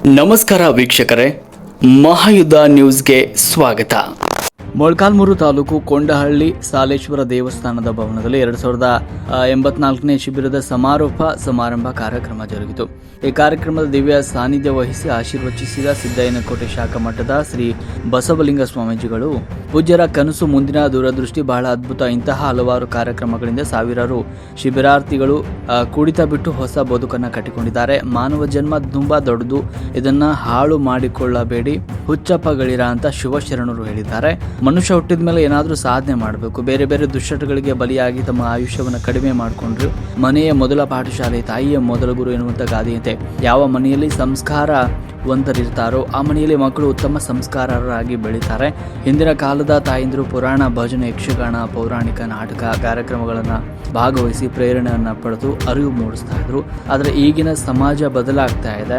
ನಮಸ್ಕಾರ ವೀಕ್ಷಕರೇ, ಮಹಾಯುದ್ಧ ನ್ಯೂಸ್ಗೆ ಸ್ವಾಗತ. ಮೊಳಕಾಲ್ಮೂರು ತಾಲೂಕು ಕೊಂಡಹಳ್ಳಿ ಸಾಲೇಶ್ವರ ದೇವಸ್ಥಾನದ ಭವನದಲ್ಲಿ 2084ನೇ ಶಿಬಿರದ ಸಮಾರೋಪ ಸಮಾರಂಭ ಕಾರ್ಯಕ್ರಮ ಜರುಗಿತು. ಈ ಕಾರ್ಯಕ್ರಮದ ದಿವ್ಯ ಸಾನ್ನಿಧ್ಯ ವಹಿಸಿ ಆಶೀರ್ವಚಿಸಿದ ಸಿದ್ದಯ್ಯನಕೋಟೆ ಶಾಖಾ ಮಠದ ಶ್ರೀ ಬಸವಲಿಂಗ ಸ್ವಾಮೀಜಿಗಳು, ಪೂಜ್ಯರ ಕನಸು ಮುಂದಿನ ದೂರದೃಷ್ಟಿ ಬಹಳ ಅದ್ಭುತ. ಇಂತಹ ಹಲವಾರು ಕಾರ್ಯಕ್ರಮಗಳಿಂದ ಸಾವಿರಾರು ಶಿಬಿರಾರ್ಥಿಗಳು ಕುಡಿತ ಬಿಟ್ಟು ಹೊಸ ಬದುಕನ್ನು ಕಟ್ಟಿಕೊಂಡಿದ್ದಾರೆ. ಮಾನವ ಜನ್ಮ ತುಂಬಾ ದೊಡ್ಡದು, ಇದನ್ನ ಹಾಳು ಮಾಡಿಕೊಳ್ಳಬೇಡಿ, ಹುಚ್ಚಪ್ಪಗಳಿರ ಅಂತ ಶಿವಶರಣರು ಹೇಳಿದ್ದಾರೆ. ಮನುಷ್ಯ ಹುಟ್ಟಿದ ಮೇಲೆ ಏನಾದರೂ ಸಾಧನೆ ಮಾಡಬೇಕು. ಬೇರೆ ಬೇರೆ ದುಶ್ಚಟಗಳಿಗೆ ಬಲಿಯಾಗಿ ತಮ್ಮ ಆಯುಷ್ಯವನ್ನು ಕಡಿಮೆ ಮಾಡಿಕೊಂಡ್ರು. ಮನೆಯ ಮೊದಲ ಪಾಠಶಾಲೆ, ತಾಯಿಯ ಮೊದಲ ಗುರು ಎನ್ನುವಂಥ ಗಾದೆಯಂತೆ ಯಾವ ಮನೆಯಲ್ಲಿ ಸಂಸ್ಕಾರವಂತರಿರ್ತಾರೋ ಆ ಮನೆಯಲ್ಲಿ ಮಕ್ಕಳು ಉತ್ತಮ ಸಂಸ್ಕಾರರಾಗಿ ಬೆಳೀತಾರೆ. ಹಿಂದಿನ ಕಾಲದ ತಾಯಂದಿರು ಪುರಾಣ, ಭಜನೆ, ಯಕ್ಷಗಾನ, ಪೌರಾಣಿಕ ನಾಟಕ ಕಾರ್ಯಕ್ರಮಗಳನ್ನು ಭಾಗವಹಿಸಿ ಪ್ರೇರಣೆಯನ್ನು ಪಡೆದು ಅರಿವು ಮೂಡಿಸ್ತಾ ಇದ್ರು. ಆದರೆ ಈಗಿನ ಸಮಾಜ ಬದಲಾಗ್ತಾ ಇದೆ.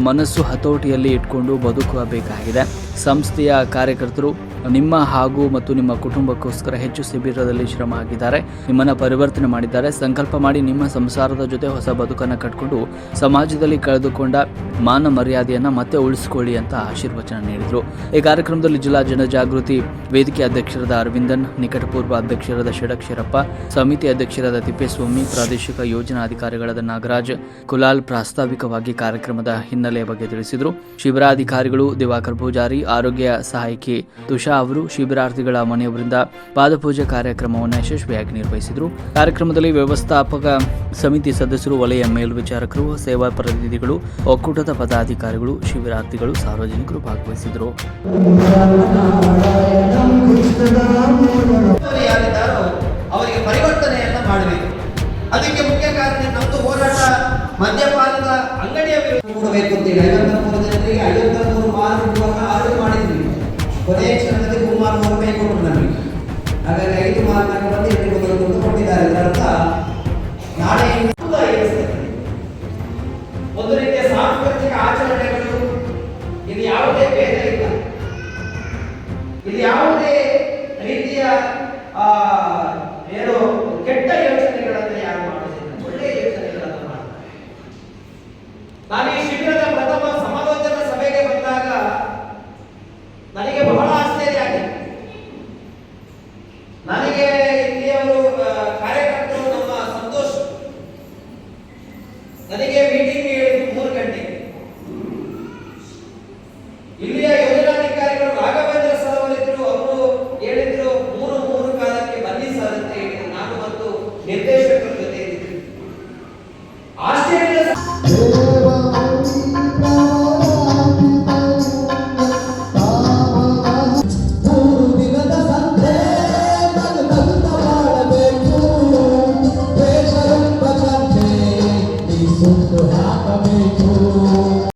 ಮನಸ್ಸು ಹತೋಟಿಯಲ್ಲಿ ಇಟ್ಕೊಂಡು ಬದುಕಬೇಕಾಗಿದೆ. ಸಂಸ್ಥೆಯ ಕಾರ್ಯಕರ್ತರು ನಿಮ್ಮ ಹಾಗೂ ಮತ್ತು ನಿಮ್ಮ ಕುಟುಂಬಕ್ಕೋಸ್ಕರ ಹೆಚ್ಚು ಶಿಬಿರದಲ್ಲಿ ಶ್ರಮ ಹಾಕಿದ್ದಾರೆ. ನಿಮ್ಮನ್ನು ಪರಿವರ್ತನೆ ಮಾಡಿದ್ದಾರೆ. ಸಂಕಲ್ಪ ಮಾಡಿ ನಿಮ್ಮ ಸಂಸಾರದ ಜೊತೆ ಹೊಸ ಬದುಕನ್ನು ಕಟ್ಕೊಂಡು ಸಮಾಜದಲ್ಲಿ ಕಳೆದುಕೊಂಡ ಮಾನ ಮರ್ಯಾದೆಯನ್ನು ಮತ್ತೆ ಉಳಿಸಿಕೊಳ್ಳಿ ಅಂತ ಆಶೀರ್ವಚನ ನೀಡಿದರು. ಈ ಕಾರ್ಯಕ್ರಮದಲ್ಲಿ ಜಿಲ್ಲಾ ಜನಜಾಗೃತಿ ವೇದಿಕೆ ಅಧ್ಯಕ್ಷರಾದ ಅರವಿಂದನ್, ನಿಕಟಪೂರ್ವ ಅಧ್ಯಕ್ಷರಾದ ಷಡಕ್ಷರಪ್ಪ, ಸಮಿತಿ ಅಧ್ಯಕ್ಷರಾದ ತಿಪ್ಪೇಸ್ವಾಮಿ, ಪ್ರಾದೇಶಿಕ ಯೋಜನಾ ಅಧಿಕಾರಿಗಳಾದ ನಾಗರಾಜ್, ಕುಲಾಲ್ ಪ್ರಾಸ್ತಾವಿಕವಾಗಿ ಕಾರ್ಯಕ್ರಮದ ಹಿನ್ನೆಲೆಯ ಬಗ್ಗೆ ತಿಳಿಸಿದರು. ಶಿಬಿರಾಧಿಕಾರಿಗಳು ದಿವಾಕರ್ ಪೂಜಾರಿ, ಆರೋಗ್ಯ ಸಹಾಯಕಿ ತುಷಾ ಅವರು ಶಿಬಿರಾರ್ಥಿಗಳ ಮನೆಯವರಿಂದ ಪಾದಪೂಜೆ ಕಾರ್ಯಕ್ರಮವನ್ನು ಯಶಸ್ವಿಯಾಗಿ ನಿರ್ವಹಿಸಿದರು. ಕಾರ್ಯಕ್ರಮದಲ್ಲಿ ವ್ಯವಸ್ಥಾಪಕ ಸಮಿತಿ ಸದಸ್ಯರು, ವಲಯ ಮೇಲ್ವಿಚಾರಕರು, ಸೇವಾ ಪ್ರತಿನಿಧಿಗಳು, ಒಕ್ಕೂಟದ ಪದಾಧಿಕಾರಿಗಳು, ಶಿಬಿರಾರ್ಥಿಗಳು, ಸಾರ್ವಜನಿಕರು ಭಾಗವಹಿಸಿದರು. ಅವರಿಗೆ ಪರಿವರ್ತನೆಯನ್ನ ಮಾಡಬೇಕು. ಅದಕ್ಕೆ ಮುಖ್ಯ ಕಾರಣ ನಮ್ಮದು ಹೋರಾಟ ಮದ್ಯಪಾನದ ಅಂಗಡಿಯ ವಿರುದ್ಧ ಕೊಡಬೇಕು ಅಂತೇಳಿ 53 ಜನರಿಗೆ 53 ಮಾರ್ಕ್ ಆರೋಗ್ಯ ಮಾಡಿದ್ವಿ. ಕೊನೆಯ ಕ್ಷಣದಲ್ಲಿ 3 ಮಾರ್ಕ್ ಕೈ ಕೊಟ್ಟರು ನಮಗೆ. ಹಾಗಾಗಿ 5 ಮಾರ್ಕ್ ಬಂದು 2 ಕೊಟ್ಟಿದ್ದಾರೆ. ಇದರರ್ಥ ನಾಳೆ ಒಂದು ರೀತಿಯ ಸಾಂಸ್ಕೃತಿಕ ಆಚರಣೆಗಳು, ಇದು ಯಾವುದೇ ಭೇದ ಇಲ್ಲ, ಇದು ಯಾವುದೇ ರೀತಿಯ ಏನು ಕೆಟ್ಟ ಯೋಚನೆಗಳನ್ನು ಯಾರು ಮಾಡುವುದಿಲ್ಲ, ಒಳ್ಳೆಯ ಯೋಚನೆಗಳನ್ನು ಮಾಡ್ತಾರೆ. ನಾನು ಈ ಶಿಬಿರದ ಪ್ರಥಮ ಸಮಾಲೋಚನಾ ಸಭೆಗೆ ಬಂದಾಗ ನನಗೆ ಬಹಳ ಆಶ್ಚರ್ಯ ಆಗಿದೆ. ನನಗೆ ಇಲ್ಲಿಯವರು ಕಾರ್ಯಕರ್ತರು ನಮ್ಮ ಸಂತೋಷ್ ನನಗೆ ಮೀಟಿಂಗ್ ಹೇಳಿದ್ರು 3 ಗಂಟೆಗೆ. ಇಲ್ಲಿಯ ಯೋಜನಾಧಿಕಾರಿಗಳು ರಾಘವೇಂದ್ರ ಸರ್ ಅವರಿದ್ರು, ಅವರು ಹೇಳಿದ್ರು 3 ಕಾಲಕ್ಕೆ ಬನ್ನಿ ಸರ್ ಅಂತ ಹೇಳಿದ್ರು. ನಾನು ಮತ್ತು ನಿರ್ದೇಶಕರ ಜೊತೆ ಇದ್ದಿದ್ದು ಆಶ್ಚರ್ಯ